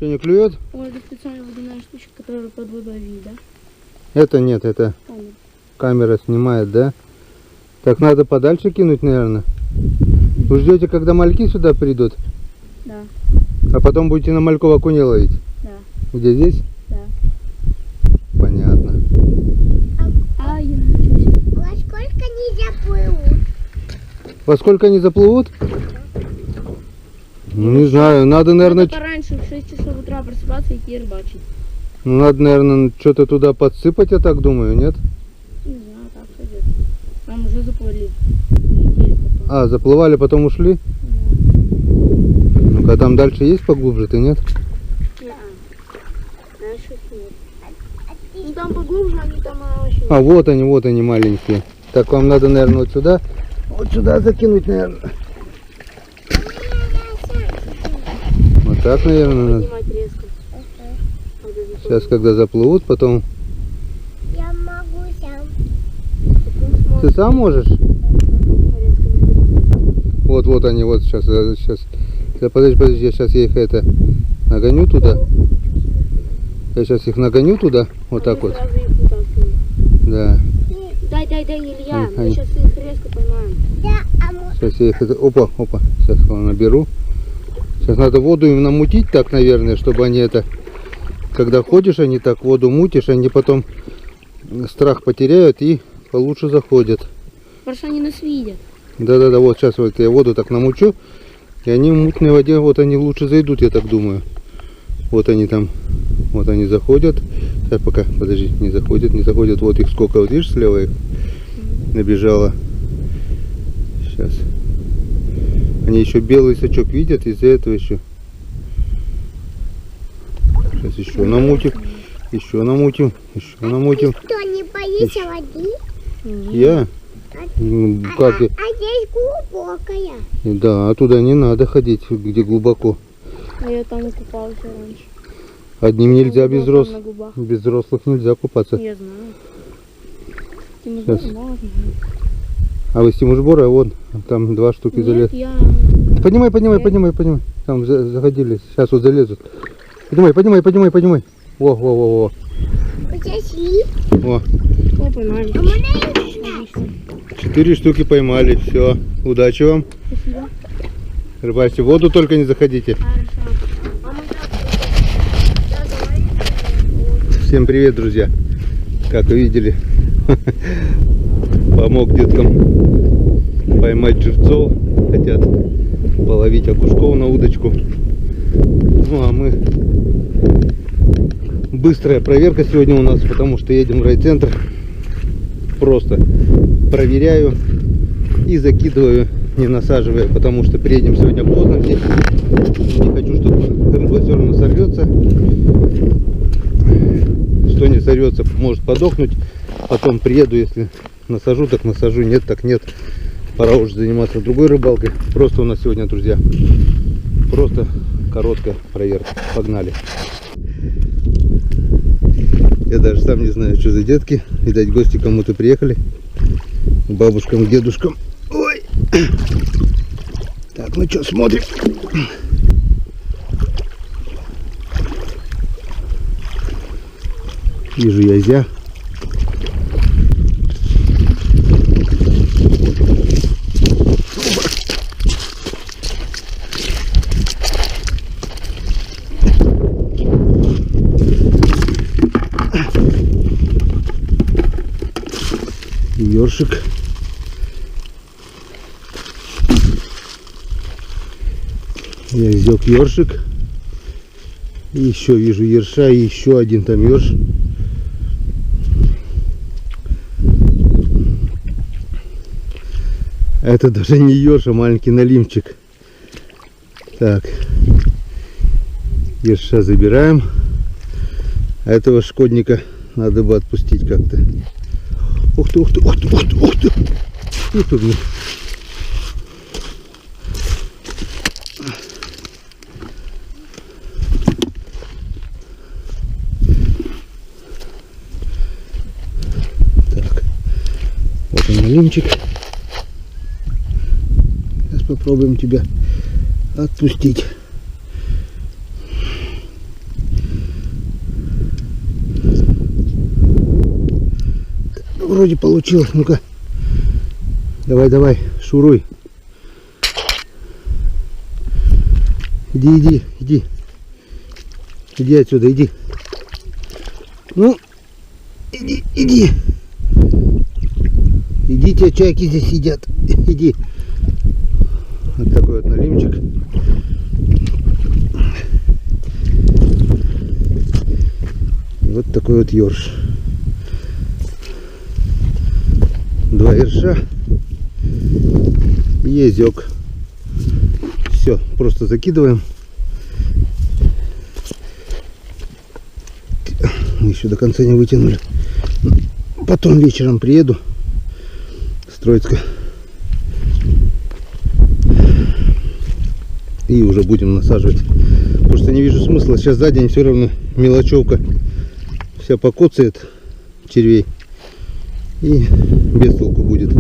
Что, не клюет? Может, специальная водяная штучка, которая под водой видно. Это нет, это камера снимает, да? Так надо подальше кинуть, наверное. Вы ждете, когда мальки сюда придут? Да. А потом будете на мальков окуня ловить? Да. Где, здесь? Да. Понятно. Я научусь. Во сколько они заплывут? Во сколько они заплывут? Ну, не знаю, надо, наверное... Надо пораньше, в 6 часов утра просыпаться и идти рыбачить. Ну, надо, наверное, что-то туда подсыпать, я так думаю, нет? Не знаю, так сойдет. Там уже заплыли. Улетели потом. А, заплывали, потом ушли? Ну-ка, там дальше есть поглубже-то, нет? Дальше нет. Ну там поглубже, они там очень... А, вот они маленькие. Так, вам надо, наверное, вот сюда закинуть, наверное. Вот так, наверное, надо. Поднимать резко. Сейчас, когда заплывут, потом... Я могу сам. Ты сам можешь? Вот они, вот сейчас. Подожди, я сейчас их нагоню туда. Я сейчас их нагоню туда, вот так вот. Да. Дай, Илья, мы Они. сейчас их резко поймаем. Да, а может... Сейчас я их опа. Сейчас я наберу. Сейчас надо воду им намутить так, наверное, чтобы они когда ходишь, они так воду мутишь, они потом страх потеряют и получше заходят. Потому что они нас видят. Да, вот сейчас вот я воду так намучу, и они в мутной воде, вот они лучше зайдут, я так думаю. Вот они там, вот они заходят. Сейчас пока, подожди, не заходят. Вот их сколько, вот видишь, слева их набежало. Сейчас. Они еще белый сачок видят, из-за этого еще. Сейчас еще намутим. Еще намутим. Что, не боишься воды? Я? Ну, как? А здесь глубокая. Да, туда не надо ходить, где глубоко. А я там купался раньше. Одним нельзя, без На губах. взрослых нельзя купаться. Я знаю. Сейчас. Можно. А вы с Тимушбора, вон, там 2 штуки залез. Нет, я... Поднимай. Там заходили, сейчас вот залезут. Поднимай. Во. Зашли. Во. О, поймали. А можно еще? 4 штуки поймали, все. Удачи вам. Спасибо. Рыбачьте, в воду только не заходите. Хорошо. Всем привет, друзья. Как вы видели, помог деткам поймать живцов. Хотят половить окушков на удочку. Ну а мы... Быстрая проверка сегодня у нас, потому что едем в райцентр. Просто проверяю и закидываю, не насаживая, потому что приедем сегодня поздно здесь. Не хочу, чтобы рыба все равно сорвется. Что не сорвется, может подохнуть. Потом приеду, если насажу, так насажу, нет, так нет. Пора уже заниматься другой рыбалкой. Просто у нас сегодня, друзья, просто короткая проверка. Погнали. Я даже сам не знаю, что за детки. Видать, гости кому-то приехали. К бабушкам, к дедушкам. Ой. Так, ну что, смотрим. Вижу язя. Ёршик. Яздёк, ёршик. И еще вижу ерша, и еще один там ёрш. Это даже не ёрш, а маленький налимчик. Так. Ерша забираем. А этого шкодника надо бы отпустить как-то. Ух ты. И тут. Так. Вот он, налимчик. Сейчас попробуем тебя отпустить. вроде получилось. Ну-ка. Давай, давай, шуруй. Иди, иди, иди. Иди отсюда, иди. Ну, иди, иди. Идите, чайки здесь сидят. Иди. Вот такой вот налимчик. И вот такой вот ёрш. 2 ерша и язёк. Все, просто закидываем. Еще до конца не вытянули. Потом вечером приеду с Троицка и уже будем насаживать. Потому что не вижу смысла. Сейчас за день все равно мелочевка вся покоцает червей. И без толку будет.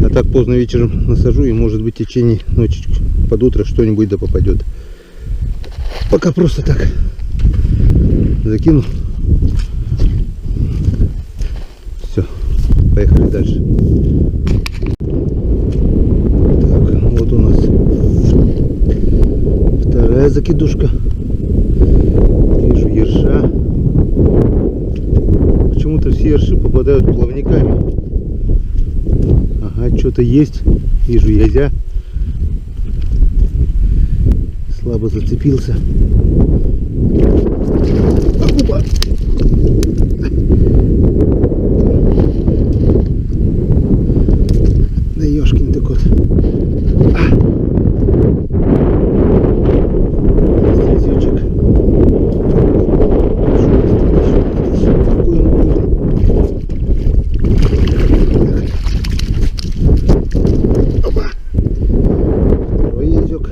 А так поздно вечером насажу, и может быть в течение ночи под утро что-нибудь да попадет. Пока просто так закину. Все, поехали дальше. Так, вот у нас вторая закидушка. Вижу ерша. Почему-то все ерши попадают плавниками. Ага, что-то есть. Вижу язя. Слабо зацепился. Опа! Да ёшкин ты кот. Язычек. Опа! Второй язык.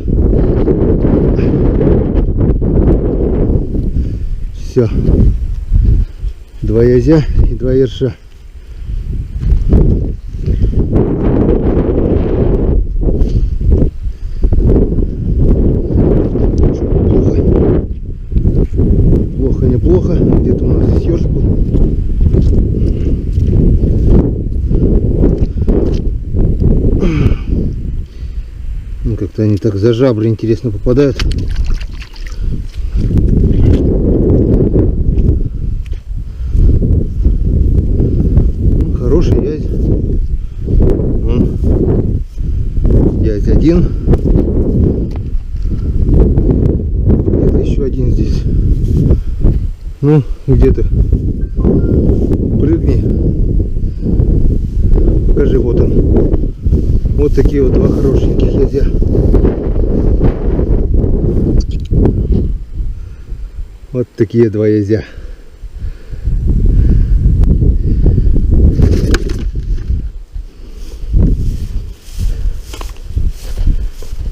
Все. 2 язя и 2 ерша. Плохо, неплохо. Где-то у нас здесь ёрш был. Ну, как-то они так за жабры интересно попадают. Хороший язь. Вон. Язь один. Где-то еще один здесь. Ну, где-то. Прыгни. Покажи, вот он. Вот такие вот 2 хорошеньких язя. Вот такие 2 язя.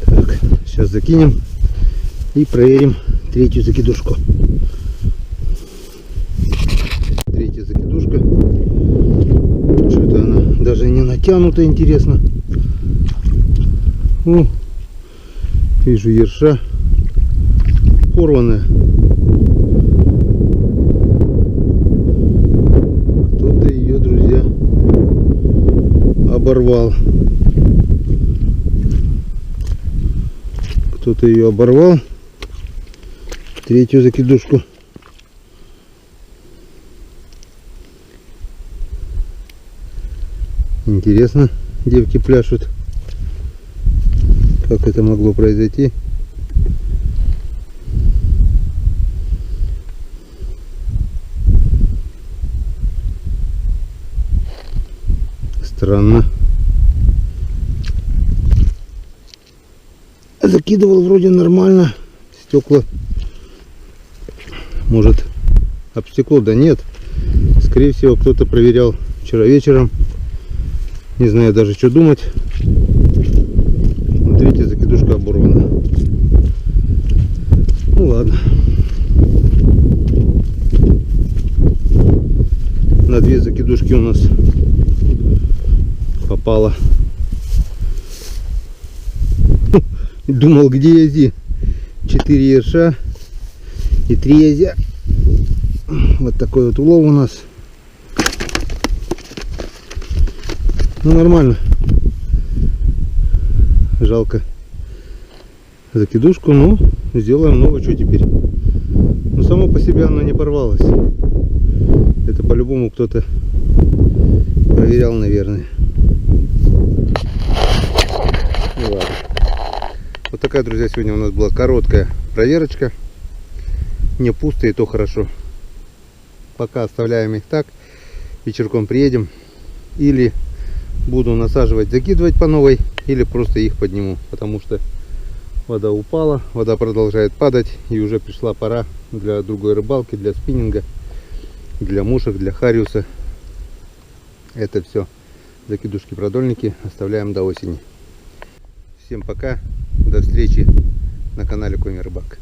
Так, сейчас закинем и проверим 3-ю закидушку. 3-я закидушка. Что-то она даже не натянута, интересно. О, вижу ерша порванная. Кто-то ее, друзья, оборвал. Кто-то ее оборвал. 3-ю закидушку. Интересно, девки пляшут. Как это могло произойти? Странно. Закидывал вроде нормально. Стекла. Может, об стекло? Да нет. Скорее всего, кто-то проверял вчера вечером. Не знаю даже, что думать. 3-я закидушка оборвана. Ну ладно. На 2 закидушки у нас попало. Думал, где язи. 4 ерша и 3 язя. Вот такой вот улов у нас. Ну нормально. Жалко закидушку, но сделаем новую, что теперь. Но само по себе оно не порвалось. Это по-любому кто-то проверял, наверное. Ну ладно. Вот такая, друзья, сегодня у нас была короткая проверочка. Не пусто, и то хорошо. Пока оставляем их так. Вечерком приедем. Или буду насаживать, закидывать по новой, или просто их подниму. Потому что вода упала, вода продолжает падать. И уже пришла пора для другой рыбалки, для спиннинга, для мушек, для хариуса. Это все закидушки-продольники оставляем до осени. Всем пока. До встречи на канале Коми Рыбак.